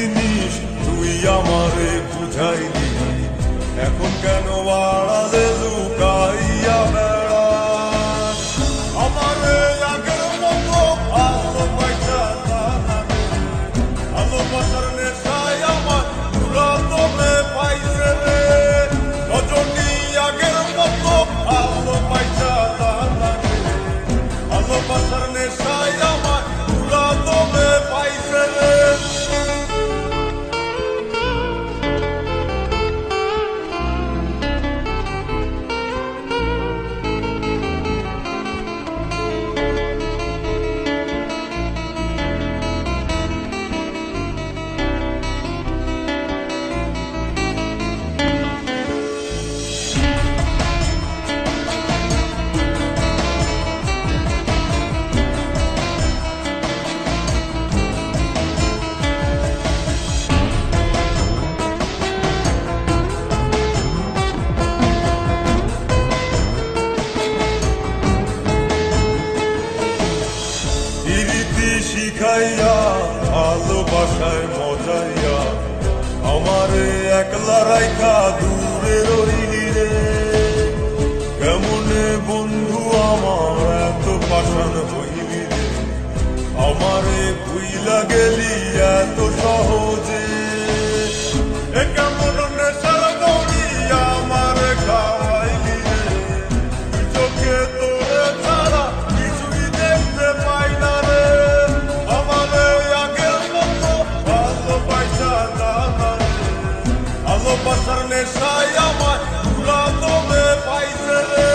জিনিস তুই আমারে বুঝাইলি, এখন কেন আড়ালে লুকাইয়া বেড়াস? আমারে আগের মতো ভালোবাসা না, ভালোবাসার নেশায় আমার পুরা দমে পাইছে রে। রজনী আগের মতো ভালোবাসা না, ভালোবাসার নেশায় আমার পুরা দমে পাইছে রে। শিখাইয়া ভালোবাসায় মজাইয়া আমারে একলা রাইখা দূরে রইলি রে। কেমনে বন্ধু আমার এত পাষাণ হইলি রে, আমারে ভুইলা গেলি এত সহজে। এ কেমন নেশার বড়ি আমারে খাওয়াইলি রে, চোখে তোরে ছাড়া কিছুই দেখতে পাই না রে। ভালোবাসার নেশায় আমার পুরা দমে পাইছে রে।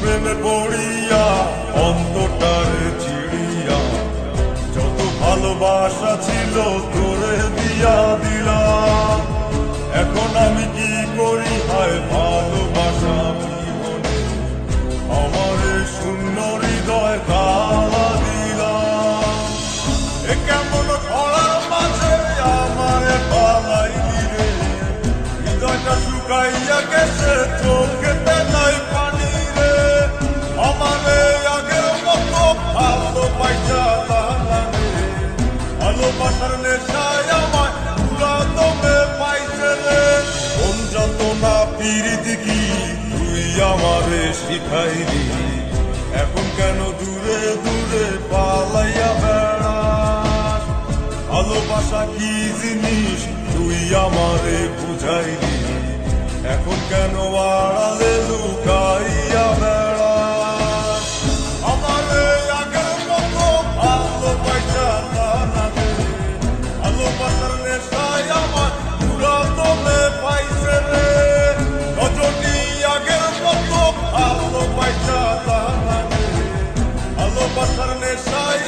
প্রেমে পড়িয়া অন্তটারে চিড়িয়া যত ভালোবাসা ছিল তোরে দিয়া দিলাম। এখন আমি কি করি হায় ভালোবাসা জীবনে আমারে শূন্য হৃদয় তালা দিলাম। এ কেমন খরার মাঝে আমারে পালাইলি রে, হৃদয়টা শুকাইয়া গেছে চোখেতে নাই পানি। আমারে আগের মতো ভালোবাসা না, ভালোবাসার নেশায় আমার পুরা দমে পাইছে রে। কোন যন্ত্রণা পীড়িতি কি তুই আমারে শিখাইলি, এখন কেন দূরে দূরে পালাইয়া বেড়াস? ভালোবাসা কি জিনিস তুই আমারে বুঝাইলি, এখন কেন আড়ালে লুকাইয়া বেড়াস? আমারে আগের মতো ভালোবাসা না, ভালোবাসার নেশায় আমার পুরা দমে পাইছে রে। রজনী আগের মতো ভালোবাসা না, ভালোবাসার নেশায়